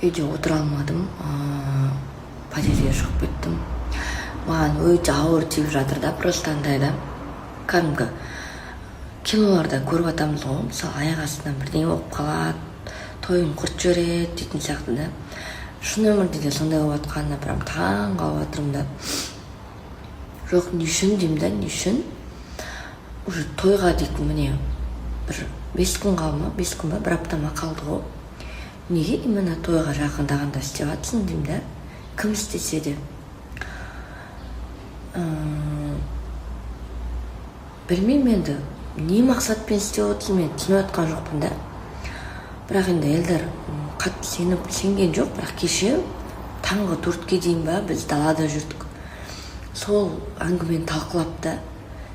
үйде отыра алмадым. Подъездге шығып кеттім. Маған өте ауыр тиіп жатыр да, просто андай да. Кәдімгі киноларда көріп атамыз ғой, мысалы аяқ астынан бірдеңе болып қалады, тойын құртып жібереді дейтін сияқты да. Шын өмірде де сондай болып жатқанына прям таң қалып жатырмын да. Жоқ, не үшін деймін да, не үшін? Уже тойға дейтін міне бір 5 күн қалды ма, 5 күн ба, бір аптама қалды ғой. Неге именно тойға жақындағанда істеп жатсың деймін да. Кім істесе де. Білмеймін енді, не мақсатпен істеп отырсың, мен түсініп жатқан жоқпын да. Бірақ енді елдер қатты сенген жоқ, бірақ кеше таңғы 4-ке дейін ба біз далада жүрдік. Сол әңгімені талқылап та,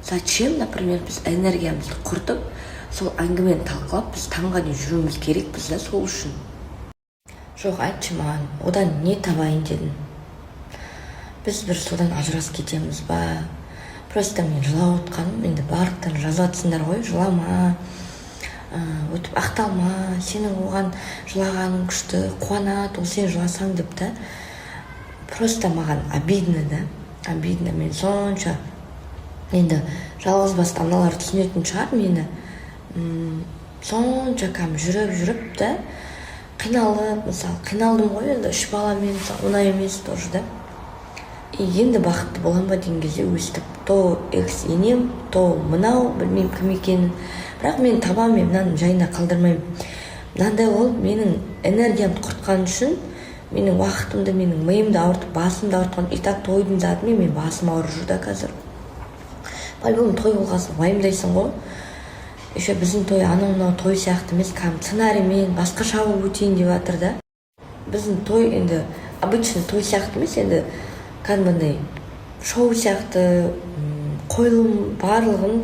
зачем, например, біз энергиямызды құртып, сол әңгімені талқылап, біз таңға дейін жүруіміз керекпіз да, сол үшін. Жоқ, айтшы маған, одан не табайын дедің? Біз бір содан ажырасып кетеміз ба? Просто мен жылап отқаным, енді барлықтан жазып жатсыңдар ғой, жылама, өтіп ақталма, сенің оған жылағаның күшті, қуанады, ол сен жыласаң деп та. Просто маған обидно да, обидно. Мен сонша, енді жалғыз басты аналар түсінетін шығар мені. Сонша кәм жүріп да, қиналып, мысалы, қиналдым ғой енді 3 баламен, оңай емес тоже да. Енді бақытты болам ба деген кезде өстіп, то экс енем, то мынау, білмеймін кім екенін. Бірақ мен табам, мен мынаны жайына қалдырмаймын. Мынандай ол менің энергиямды құртқан үшін, менің уақытымды, менің миымды ауыртып, басымды ауыртқан. И так тойдың затымен мен басым ауырып жүр да қазір. По-любому той болғасын уайымдайсың ғой. Еще біздің той анау-мынау той сияқты емес, сценариймен басқаша болып өтейін деп жатыр да. Біздің той енді обычный той сияқты емес, енді кәдімгідей шоу сияқты, қойылым барлығын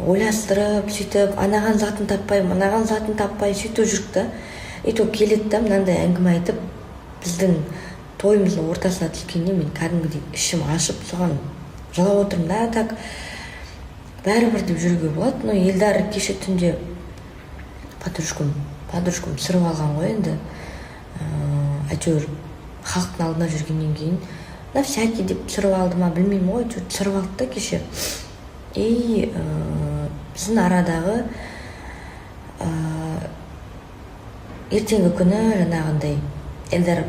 ойластырып, сөйтіп, анаған затын таппай, мынаған затын таппай, сөйтіп жүрік та. И то келеді да, мынандай әңгіме айтып, біздің тойымыздың ортасына түскенде мен кәдімгідей ішім ашып, соған жылап отырмын да, так бәрібір деп жүруге болады. Но Елдар кеше түнде подружкам сырып алған ғой енді. Әйтеуір халықтың алдына жүргеннен кейін на всякий деп сырып алды ма, білмеймін ғой, сырып алды да кеше. И біздің арадағы ертеңгі күні жаңағындай Елдар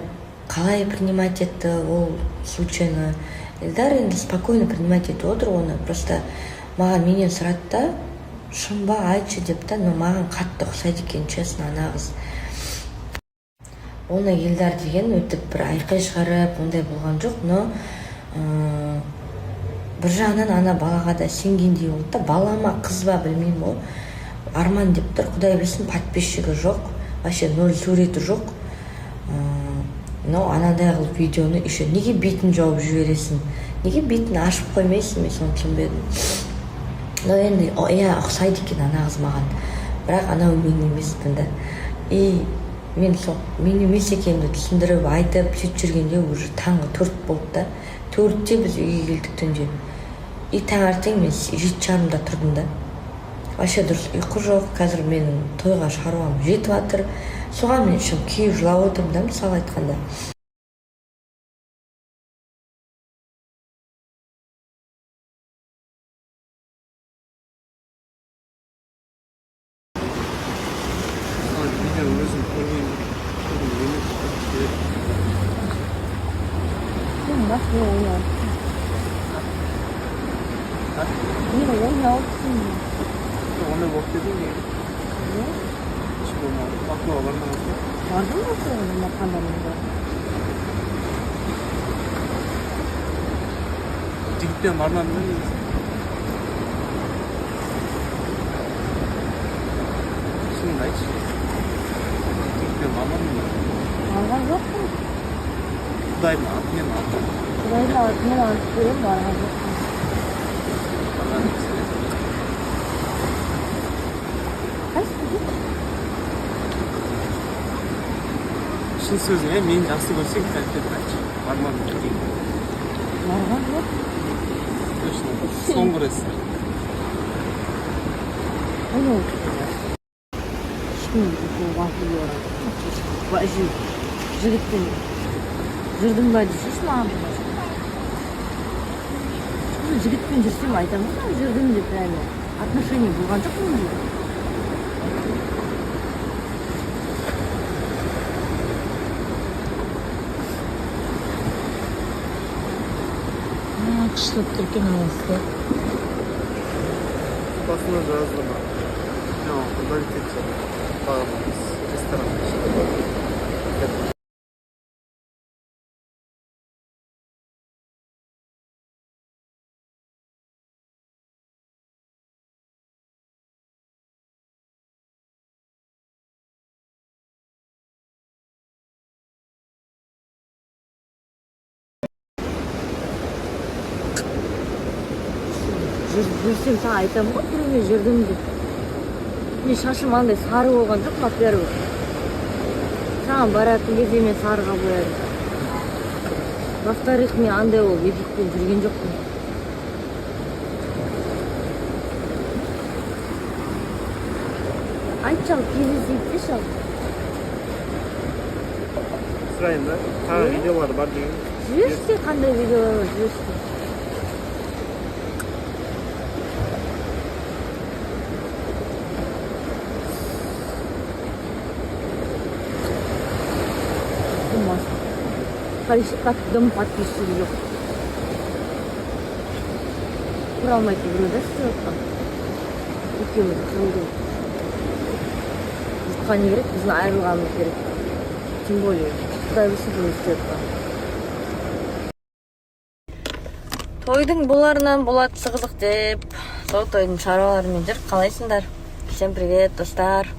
қалай принимать етті ол случайно. Елдар енді спокойно принимать етіп отыр оны, просто маған менен сұрады да, шын ба айтшы деп та, но маған қатты ұқсайды екен, честно, ана қыз. Оны Елдар деген өтіп бір айқай шығарып, ондай болған жоқ, но бір жағынан ана балаға да сенгендей болды да, балама қыз ба білмеймін ғой, Арман деп тұр, құдай білсін, подписчигі жоқ, вообще 0 суреті жоқ. Но анандай қылып видеоны еще неге бетін жауып жібересің, неге бетін ашып қоймайсың, мен соны түсінбедім. Но енді ұқсайды екен ана қыз маған, бірақ анау мен емеспін да. И мен емес екенімді түсіндіріп айтып сөйтіп жүргенде уже таңғы 4 болды да. 4-те біз үйге келдік түнде. И таңертең мен 7:30-да тұрдым да. Вообще дұрыс ұйқы жоқ, қазір менің тойға шаруам жетіп жатыр. Соған мен ішім күйіп жылап отырмын да, мысалы айтқанда. 오늘 못 드리니? 네? 지금 학교 얼마나 완전 없어요, 엄마 판다는 거. 직접 말만 듣는 지금 나이지. 직접 말만 듣는 완전 없어. 부다이 나한테 나왔다. 그래서 그냥 그런 거 하고. 신수에 민 약속을 쓰기할 때도 같이 말만 듣기. 말하고? 그래서 송그랬어. 아니. 신이 있고 와서 와시. жігітпен жүрдің ба десеш маған жігітпен жүрсем айтамын ғой жүрдім деп әлі отношение болған жоқ менде. Қышлап тұр екен ауасы. Басына жазды ма? Жоқ, құдай кетті. Бағамыз, ресторан. Жүрсем саған айтамын ғой біреумен жүрдім деп. Мен шашым андай сары болған жоқ, во-первых. Саған баратын кезде мен сарыға боядым. Во-вторых, мен андай болып еркекпен жүрген жоқпын. Айтшал, кездесейік дешал. Сұрайын да, тағы видеолар бар деген. Жүрсте қандай видеолар бар, жүрсте. Дым подписчигі жоқ. Тұра алмайды біреу да істеп жатқан. Екеуміз қырылды. Жұтқа не керек? Біздің айырылғанымыз керек. Тем более, Құдай білсін кім істеп жатқан. Тойдың боларынан болады қызық деп, сол тойдың шаруаларымен жүр. Қалайсыңдар? Всем привет, достар.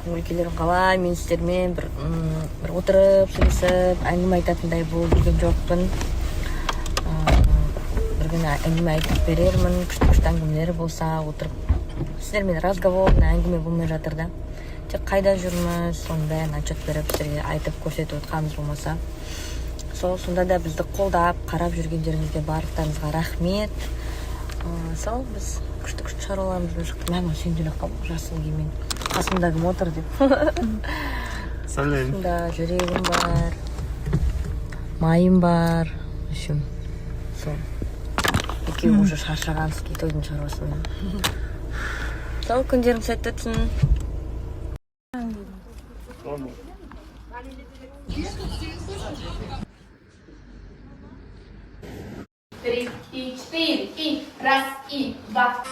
Көңіл-күйлерің қалай? Мен сіздермен бір отырып, сөйлесіп, әңгіме айтатындай болып жүрген жоқпын. Бір күні әңгіме айтып берермін, күшті әңгімелері болса, отырып сіздермен разговорный әңгіме болмай жатыр да. Тек қайда жүрміз, соның бәрін отчет беріп, сіздерге айтып көрсетіп отқанымыз болмаса. Сонда да бізді қолдап, қарап жүргендеріңізге барлықтарыңызға рахмет. Сол біз күшті шаруаларымызбен шықтық. Мәңгі сен де қалып жасыл киіммен. Қасымда кім отыр деп. Сәлем. Да, жүрегім бар, майым бар. Үшім. Сол. Екеуі уже шаршағаныз кей тойдың шаруасымен. Сол, күндерің сәтті өтсін. 3, и 4, и раз, и два.